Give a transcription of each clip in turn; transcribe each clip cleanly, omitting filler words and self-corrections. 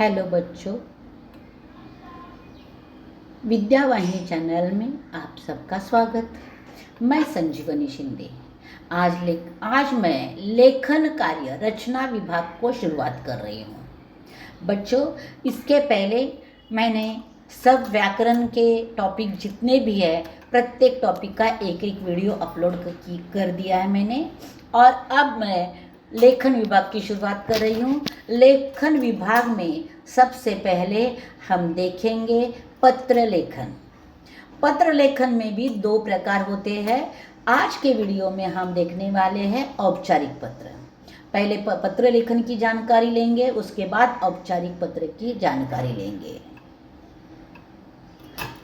Hello बच्चों, Vidyavahini channel में आप सबका स्वागत। मैं संजीवनी शिंदे। आज मैं लेखन कार्य रचना विभाग को शुरुआत कर रही हूँ। बच्चों, इसके पहले मैंने सब व्याकरण के टॉपिक जितने भी है प्रत्येक टॉपिक का एक एक वीडियो अपलोड कर दिया है मैंने। और अब मैं लेखन विभाग की शुरुआत कर रही हूँ। लेखन विभाग में सबसे पहले हम देखेंगे पत्र लेखन। पत्र लेखन में भी दो प्रकार होते हैं। आज के वीडियो में हम देखने वाले हैं औपचारिक पत्र। पहले पत्र लेखन की जानकारी लेंगे, उसके बाद औपचारिक पत्र की जानकारी लेंगे।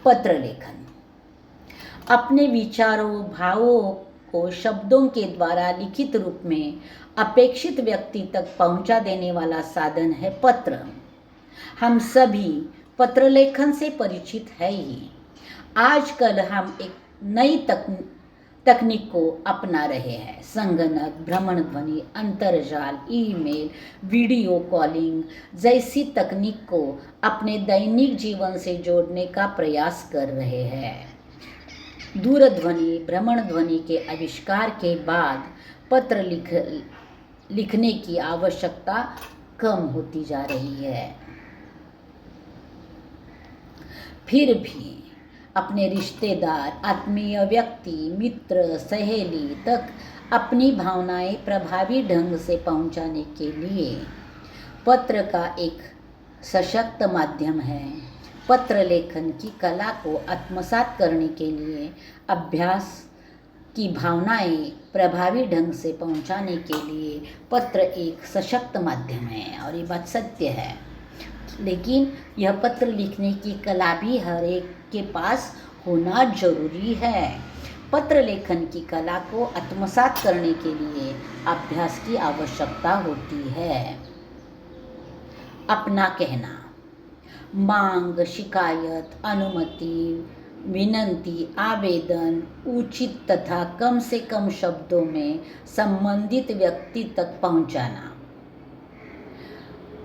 पत्र लेखन अपने विचारों भावों को शब्दों के द्वारा लिखित रूप में अपेक्षित व्यक्ति तक पहुंचा देने वाला साधन है पत्र। हम सभी पत्र लेखन से परिचित है ही। आजकल हम एक नई तकनीक को अपना रहे हैं। संगणक, भ्रमण ध्वनि, अंतरजाल, ईमेल, वीडियो कॉलिंग जैसी तकनीक को अपने दैनिक जीवन से जोड़ने का प्रयास कर रहे हैं। दूरध्वनि, भ्रमण ध्वनि के आविष्कार के बाद पत्र लिखने की आवश्यकता कम होती जा रही है। फिर भी अपने रिश्तेदार, आत्मीय व्यक्ति, मित्र, सहेली तक अपनी भावनाएं प्रभावी ढंग से पहुंचाने के लिए पत्र का एक सशक्त माध्यम है। पत्र लेखन की कला को आत्मसात करने के लिए अभ्यास की भावनाएं प्रभावी ढंग से पहुंचाने के लिए पत्र एक सशक्त माध्यम है और ये बात सत्य है। लेकिन यह पत्र लिखने की कला भी हर एक के पास होना जरूरी है। पत्र लेखन की कला को आत्मसात करने के लिए अभ्यास की आवश्यकता होती है। अपना कहना, मांग, शिकायत, अनुमति, विनंती, आवेदन उचित तथा कम से कम शब्दों में संबंधित व्यक्ति तक पहुंचाना,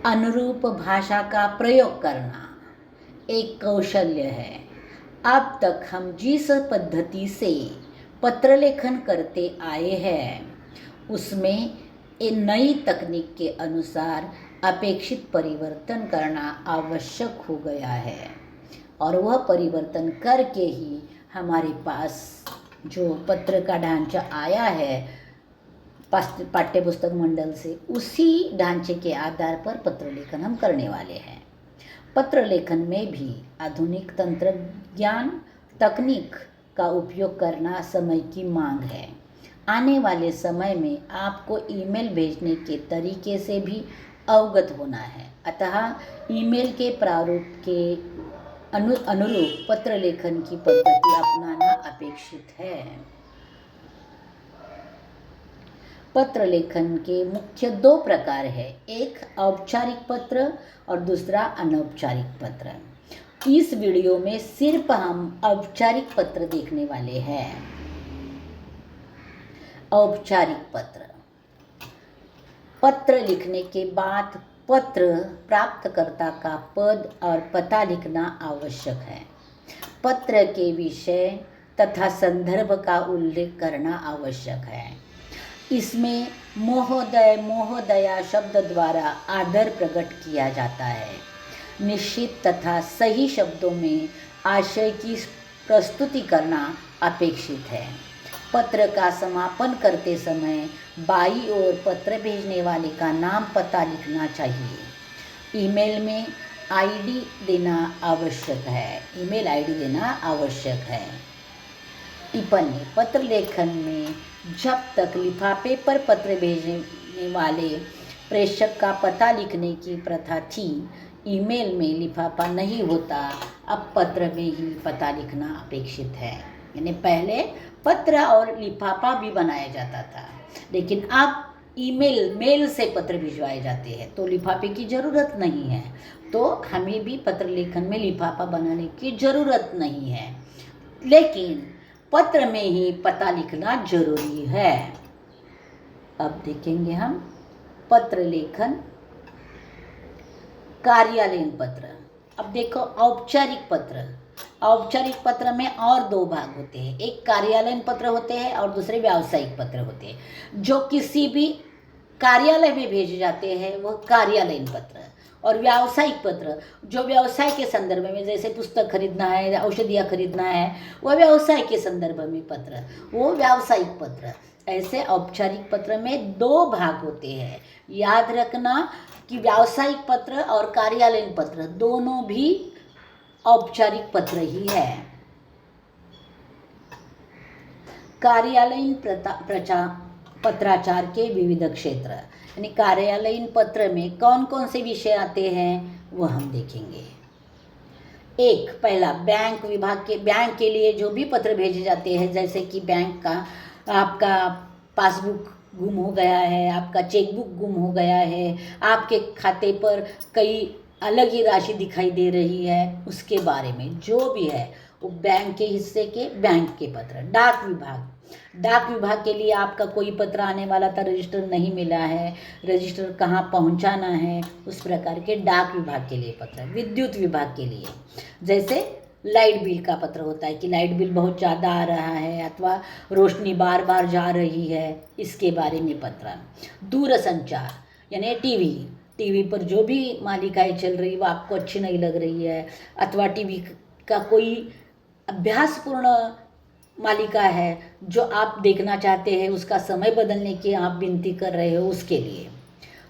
अनुरूप भाषा का प्रयोग करना एक कौशल्य है। अब तक हम जिस पद्धति से पत्र लेखन करते आए हैं उसमें एक नई तकनीक के अनुसार अपेक्षित परिवर्तन करना आवश्यक हो गया है और वह परिवर्तन करके ही हमारे पास जो पत्र का ढांचा आया है पाठ्य पुस्तक मंडल से, उसी ढांचे के आधार पर पत्र लेखन हम करने वाले हैं। पत्र लेखन में भी आधुनिक तंत्रज्ञान तकनीक का उपयोग करना समय की मांग है। आने वाले समय में आपको ईमेल भेजने के तरीके से भी अवगत होना है, अतः ईमेल के प्रारूप के अनुरूप पत्र लेखन की पद्धति अपनाना अपेक्षित है। पत्र लेखन के मुख्य दो प्रकार है, एक औपचारिक पत्र और दूसरा अनौपचारिक पत्र। इस वीडियो में सिर्फ हम औपचारिक पत्र देखने वाले हैं। औपचारिक पत्र, पत्र लिखने के बाद पत्र प्राप्तकर्ता का पद और पता लिखना आवश्यक है। पत्र के विषय तथा संदर्भ का उल्लेख करना आवश्यक है। इसमें महोदय, महोदया शब्द द्वारा आदर प्रकट किया जाता है। निश्चित तथा सही शब्दों में आशय की प्रस्तुति करना अपेक्षित है। पत्र का समापन करते समय बाईं ओर पत्र भेजने वाले का नाम पता लिखना चाहिए। ईमेल में आईडी देना आवश्यक है। ईमेल आईडी देना आवश्यक है। टिप्पणी, पत्र लेखन में जब तक लिफाफे पर पत्र भेजने वाले प्रेषक का पता लिखने की प्रथा थी, ईमेल में लिफाफा नहीं होता, अब पत्र में ही पता लिखना अपेक्षित है। यानी पहले पत्र और लिफाफा भी बनाया जाता था, लेकिन अब मेल से पत्र भिजवाए जाते हैं तो लिफाफे की ज़रूरत नहीं है। तो हमें भी पत्र लेखन में लिफाफा बनाने की ज़रूरत नहीं है, लेकिन पत्र में ही पता लिखना जरूरी है। अब देखेंगे हम पत्र लेखन कार्यालयीन पत्र। अब देखो, औपचारिक पत्र, औपचारिक पत्र में और दो भाग होते हैं, एक कार्यालयीन पत्र होते हैं और दूसरे व्यावसायिक पत्र होते हैं। जो किसी भी कार्यालय में भेजे जाते हैं वह कार्यालयीन पत्र, और व्यावसायिक पत्र जो व्यवसाय के संदर्भ में, जैसे पुस्तक खरीदना है, औषधियाँ खरीदना है, वह व्यवसाय के संदर्भ में पत्र, वो व्यावसायिक पत्र। ऐसे औपचारिक पत्र में दो भाग होते हैं। याद रखना कि व्यावसायिक पत्र और कार्यालयीन पत्र दोनों भी औपचारिक पत्र ही है। कार्यालयीन पत्राचार के विविध क्षेत्र, यानी कार्यालयीन पत्र में कौन कौन से विषय आते हैं वह हम देखेंगे। एक, पहला, बैंक विभाग के, बैंक के लिए जो भी पत्र भेजे जाते हैं, जैसे कि बैंक का आपका पासबुक गुम हो गया है, आपका चेकबुक गुम हो गया है, आपके खाते पर कई अलग ही राशि दिखाई दे रही है, उसके बारे में जो भी है वो बैंक के हिस्से के बैंक के पत्र। डाक विभाग, डाक विभाग के लिए आपका कोई पत्र आने वाला था, रजिस्टर नहीं मिला है, रजिस्टर कहाँ पहुँचाना है, उस प्रकार के डाक विभाग के लिए पत्र। विद्युत विभाग के लिए, जैसे लाइट बिल का पत्र होता है कि लाइट बिल बहुत ज़्यादा आ रहा है अथवा रोशनी बार बार जा रही है, इसके बारे में पत्र। दूरसंचार यानी टीवी पर जो भी मालिकाएं चल रही वो आपको अच्छी नहीं लग रही है, अथवा टीवी का कोई अभ्यासपूर्ण मालिका है जो आप देखना चाहते हैं, उसका समय बदलने की आप विनती कर रहे हो, उसके लिए।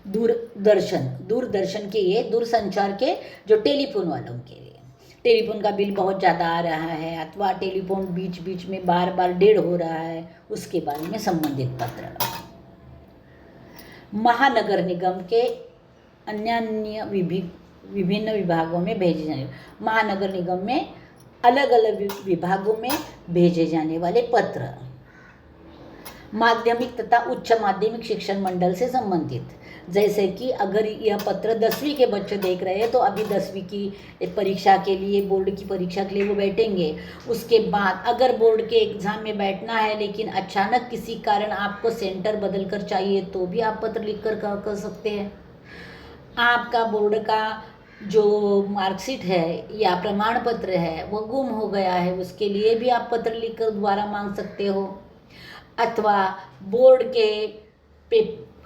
दूरदर्शन के ये दूरसंचार के जो टेलीफोन वालों के लिए, टेलीफोन का बिल बहुत ज़्यादा आ रहा है अथवा टेलीफोन बीच बीच में बार बार डेड हो रहा है, उसके बारे में संबंधित पत्र। महानगर निगम के अन्य विभिन्न विभागों में भेजे जाने, महानगर निगम में अलग अलग विभागों में भेजे जाने वाले पत्र। माध्यमिक तथा उच्च माध्यमिक शिक्षण मंडल से संबंधित, जैसे कि अगर यह पत्र 10वीं के बच्चे देख रहे हैं तो अभी 10वीं की परीक्षा के लिए, बोर्ड की परीक्षा के लिए वो बैठेंगे। उसके बाद अगर बोर्ड के एग्ज़ाम में बैठना है लेकिन अचानक किसी कारण आपको सेंटर बदल कर चाहिए तो भी आप पत्र लिख कर कर सकते हैं। आपका बोर्ड का जो मार्कशीट है या प्रमाण पत्र है वो गुम हो गया है, उसके लिए भी आप पत्र लिखकर दोबारा मांग सकते हो। अथवा बोर्ड के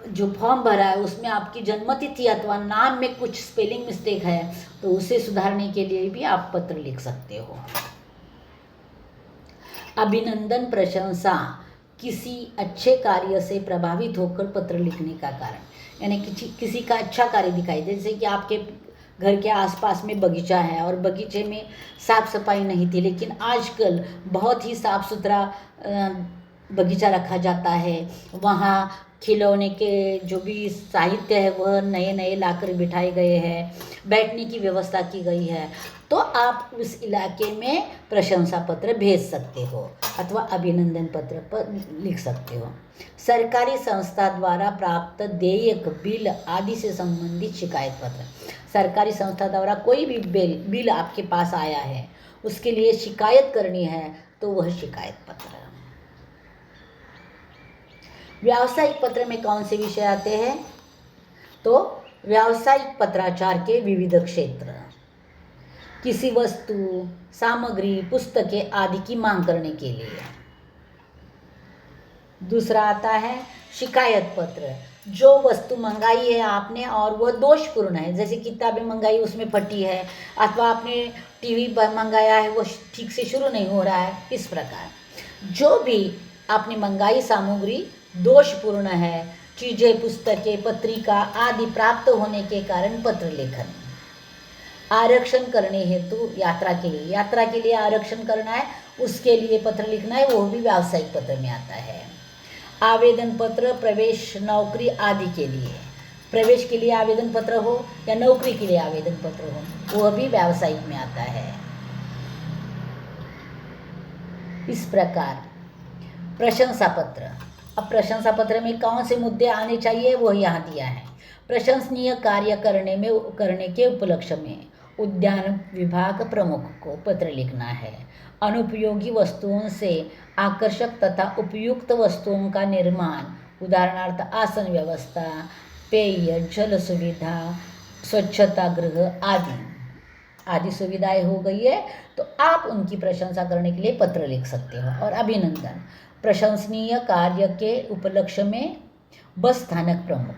जो फॉर्म भरा है उसमें आपकी जन्मतिथि अथवा नाम में कुछ स्पेलिंग मिस्टेक है तो उसे सुधारने के लिए भी आप पत्र लिख सकते हो। अभिनंदन, प्रशंसा, किसी अच्छे कार्य से प्रभावित होकर पत्र लिखने का कारण, यानी किसी का अच्छा कार्य दिखाई, जैसे कि आपके घर के आसपास में बगीचा है और बगीचे में साफ सफाई नहीं थी, लेकिन आजकल बहुत ही साफ सुथरा बगीचा रखा जाता है, वहाँ खिलौने के जो भी साहित्य है वह नए नए लाकर बिठाए गए हैं, बैठने की व्यवस्था की गई है, तो आप उस इलाके में प्रशंसा पत्र भेज सकते हो अथवा अभिनंदन पत्र पर लिख सकते हो। सरकारी संस्था द्वारा प्राप्त देयक, बिल आदि से संबंधित शिकायत पत्र, सरकारी संस्था द्वारा कोई भी बिल आपके पास आया है उसके लिए शिकायत करनी है तो वह शिकायत पत्र। व्यावसायिक पत्र में कौन से विषय आते हैं, तो व्यावसायिक पत्राचार के विविध क्षेत्र, किसी वस्तु, सामग्री, पुस्तकें आदि की मांग करने के लिए। दूसरा आता है शिकायत पत्र, जो वस्तु मंगाई है आपने और वह दोषपूर्ण है, जैसे किताबें मंगाई उसमें फटी है अथवा आपने टीवी पर मंगाया है वो ठीक से शुरू नहीं हो रहा है, इस प्रकार जो भी आपने मंगाई सामग्री दोषपूर्ण है, चीज़ें, पुस्तकें, पत्रिका आदि प्राप्त होने के कारण पत्र लेखन। आरक्षण करने हेतु यात्रा के लिए आरक्षण करना है, उसके लिए पत्र लिखना है, वो भी व्यावसायिक पत्र में आता है। आवेदन पत्र, प्रवेश, नौकरी आदि के लिए, प्रवेश के लिए आवेदन पत्र हो या नौकरी के लिए आवेदन पत्र हो, वह भी व्यावसायिक में आता है। इस प्रकार प्रशंसा पत्र, अब प्रशंसा पत्र में कौन से मुद्दे आने चाहिए वो यहाँ दिया है। प्रशंसनीय कार्य करने के उपलक्ष्य में उद्यान विभाग प्रमुख को पत्र लिखना है। अनुपयोगी वस्तुओं से आकर्षक तथा उपयुक्त वस्तुओं का निर्माण, उदाहरणार्थ आसन व्यवस्था, पेय जल सुविधा, स्वच्छता गृह आदि सुविधाएं हो गई है, तो आप उनकी प्रशंसा करने के लिए पत्र लिख सकते हो। और अभिनंदन, प्रशंसनीय कार्य के उपलक्ष्य में बस स्थानक प्रमुख,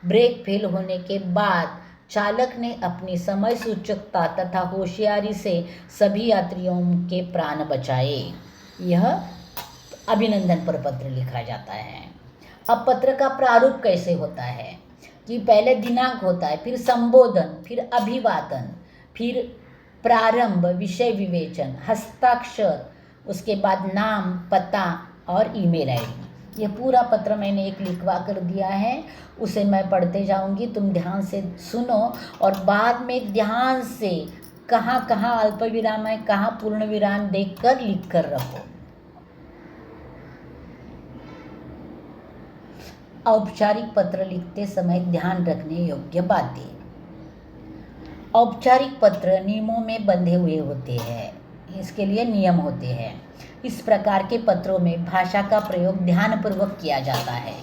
ब्रेक फेल होने के बाद चालक ने अपनी समय सूचकता तथा होशियारी से सभी यात्रियों के प्राण बचाए। यह अभिनंदन पर पत्र लिखा जाता है। अब पत्र का प्रारूप कैसे होता है कि पहले दिनांक होता है, फिर संबोधन, फिर अभिवादन, फिर प्रारंभ, विषय विवेचन, हस्ताक्षर, उसके बाद नाम, पता और ईमेल आईडी। ये पूरा पत्र मैंने एक लिखवा कर दिया है, उसे मैं पढ़ते जाऊंगी, तुम ध्यान से सुनो और बाद में ध्यान से कहाँ कहाँ अल्प विराम है, कहाँ पूर्ण विराम देखकर लिख कर रखो। औपचारिक पत्र लिखते समय ध्यान रखने योग्य बातें। औपचारिक पत्र नियमों में बंधे हुए होते हैं, इसके लिए नियम होते हैं। इस प्रकार के पत्रों में भाषा का प्रयोग ध्यानपूर्वक किया जाता है।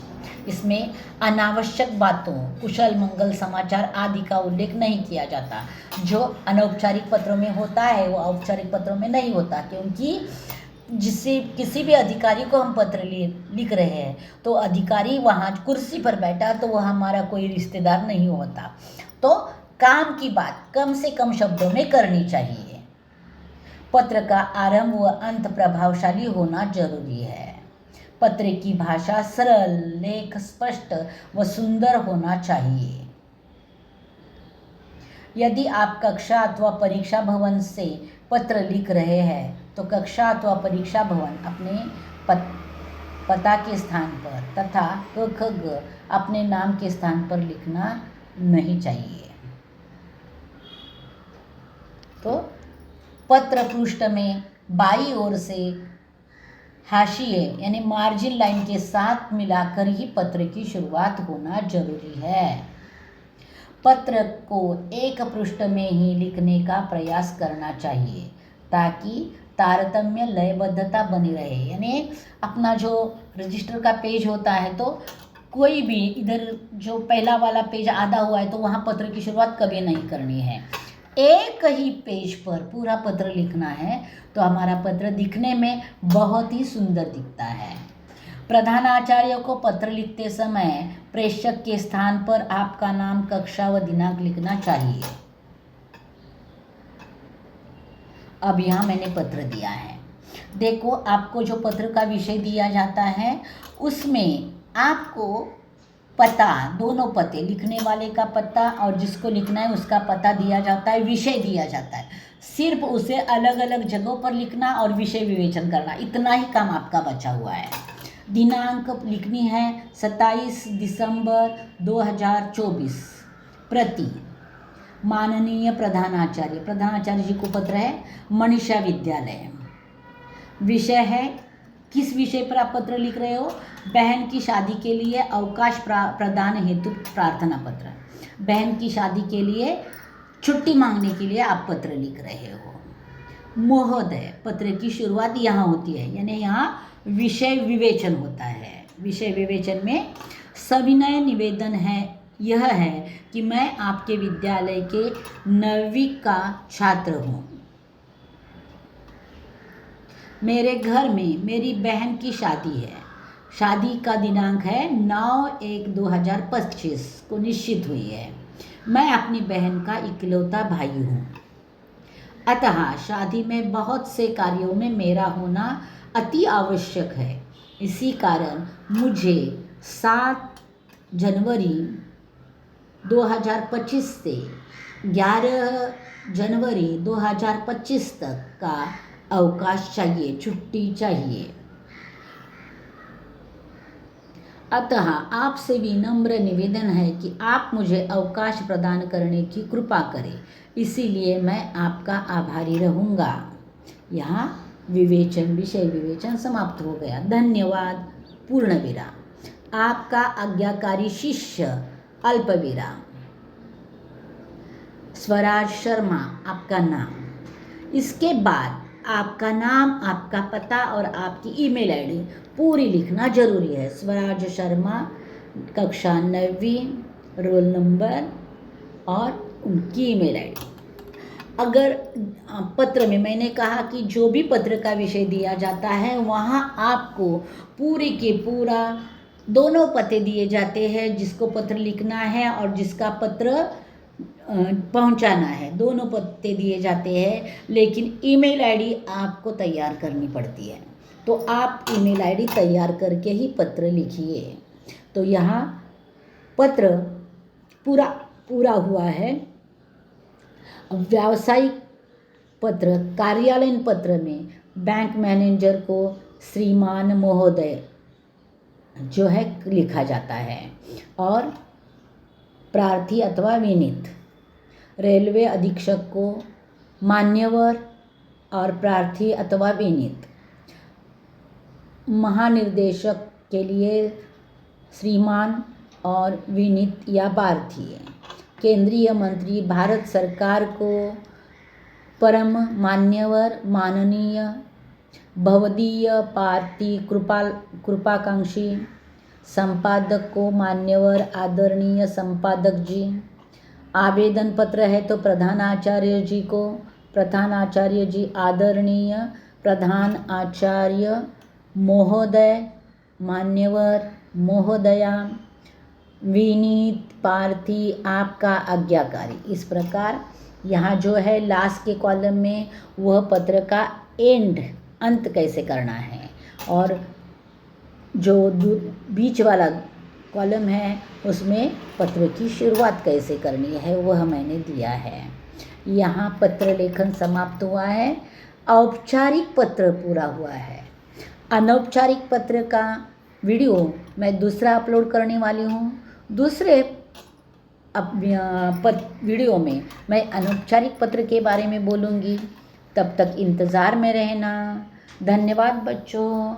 इसमें अनावश्यक बातों, कुशल मंगल समाचार आदि का उल्लेख नहीं किया जाता। जो अनौपचारिक पत्रों में होता है वो औपचारिक पत्रों में नहीं होता, क्योंकि जिससे किसी भी अधिकारी को हम पत्र लिख रहे हैं तो अधिकारी वहाँ कुर्सी पर बैठा तो वह हमारा कोई रिश्तेदार नहीं होता, तो काम की बात कम से कम शब्दों में करनी चाहिए। पत्र का आरंभ व अंत प्रभावशाली होना जरूरी है। पत्र की भाषा सरल, लेख स्पष्ट व सुंदर होना चाहिए। यदि आप कक्षा अथवा परीक्षा भवन से पत्र लिख रहे हैं तो कक्षा अथवा परीक्षा भवन अपने पता के स्थान पर तथा क अपने नाम के स्थान पर लिखना नहीं चाहिए। तो पत्र पृष्ठ में बाईं ओर से हाशिए यानी मार्जिन लाइन के साथ मिलाकर ही पत्र की शुरुआत होना जरूरी है। पत्र को एक पृष्ठ में ही लिखने का प्रयास करना चाहिए ताकि तारतम्य लयबद्धता बनी रहे। यानी अपना जो रजिस्टर का पेज होता है तो कोई भी इधर जो पहला वाला पेज आधा हुआ है तो वहाँ पत्र की शुरुआत कभी नहीं करनी है। एक ही पेज पर पूरा पत्र लिखना है तो हमारा पत्र दिखने में बहुत ही सुंदर दिखता है। प्रधानाचार्य को पत्र लिखते समय प्रेषक के स्थान पर आपका नाम, कक्षा व दिनांक लिखना चाहिए। अब यहाँ मैंने पत्र दिया है, देखो आपको जो पत्र का विषय दिया जाता है उसमें आपको पता, दोनों पते, लिखने वाले का पता और जिसको लिखना है उसका पता दिया जाता है, विषय दिया जाता है। सिर्फ उसे अलग अलग जगहों पर लिखना और विषय विवेचन करना, इतना ही काम आपका बचा हुआ है। दिनांक लिखनी है 27 दिसंबर 2024, प्रति माननीय प्रधानाचार्य जी को पत्र है, मनीषा विद्यालय। विषय है, किस विषय पर आप पत्र लिख रहे हो? बहन की शादी के लिए अवकाश प्रदान हेतु प्रार्थना पत्र। बहन की शादी के लिए छुट्टी मांगने के लिए आप पत्र लिख रहे हो। महोदय, पत्र की शुरुआत यहाँ होती है, यानी यहाँ विषय विवेचन होता है। विषय विवेचन में सविनय निवेदन है, यह है कि मैं आपके विद्यालय के 9वीं का छात्र हूँ। मेरे घर में मेरी बहन की शादी है। शादी का दिनांक है 9/1/2025 को निश्चित हुई है। मैं अपनी बहन का इकलौता भाई हूँ, अतः शादी में बहुत से कार्यों में मेरा होना अति आवश्यक है। इसी कारण मुझे 7 जनवरी 2025 से 11 जनवरी 2025 तक का अवकाश चाहिए, छुट्टी चाहिए। अतः आपसे विनम्र निवेदन है कि आप मुझे अवकाश प्रदान करने की कृपा करें, इसीलिए मैं आपका आभारी रहूँगा। यहाँ विवेचन, विषय विवेचन समाप्त हो गया। धन्यवाद, पूर्ण विराम। आपका आज्ञाकारी शिष्य, अल्प विराम। स्वराज शर्मा आपका नाम। इसके बाद आपका नाम, आपका पता और आपकी ईमेल आईडी पूरी लिखना जरूरी है। स्वराज शर्मा, कक्षा 9वीं, रोल नंबर और उनकी ईमेल आईडी। अगर पत्र में मैंने कहा कि जो भी पत्र का विषय दिया जाता है वहाँ आपको पूरे के पूरा दोनों पते दिए जाते हैं, जिसको पत्र लिखना है और जिसका पत्र पहुंचाना है, दोनों पते दिए जाते हैं, लेकिन ईमेल आईडी आपको तैयार करनी पड़ती है। तो आप ईमेल आईडी तैयार करके ही पत्र लिखिए। तो यहाँ पत्र पूरा हुआ है। व्यावसायिक पत्र, कार्यालयीन पत्र में बैंक मैनेजर को श्रीमान महोदय जो है लिखा जाता है, और प्रार्थी अथवा विनीत। रेलवे अधीक्षक को मान्यवर और प्रार्थी अथवा विनीत। महानिर्देशक के लिए श्रीमान और विनीत या प्रार्थी। केंद्रीय मंत्री भारत सरकार को परम मान्यवर, माननीय, भवदीय, पार्थी, कृपाकांक्षी। संपादक को मान्यवर, आदरणीय संपादक जी। आवेदन पत्र है तो प्रधानाचार्य जी को, प्रधानाचार्य जी, आदरणीय प्रधान आचार्य महोदय, मान्यवर, महोदया, विनीत, पार्थी, आपका आज्ञाकारी। इस प्रकार यहाँ जो है लास्ट के कॉलम में वह पत्र का अंत कैसे करना है, और जो बीच वाला कॉलम है उसमें पत्र की शुरुआत कैसे करनी है वह मैंने दिया है। यहाँ पत्र लेखन समाप्त हुआ है। औपचारिक पत्र पूरा हुआ है। अनौपचारिक पत्र का वीडियो मैं दूसरा अपलोड करने वाली हूँ। दूसरे वीडियो में मैं अनौपचारिक पत्र के बारे में बोलूँगी। तब तक इंतज़ार में रहना। धन्यवाद बच्चों।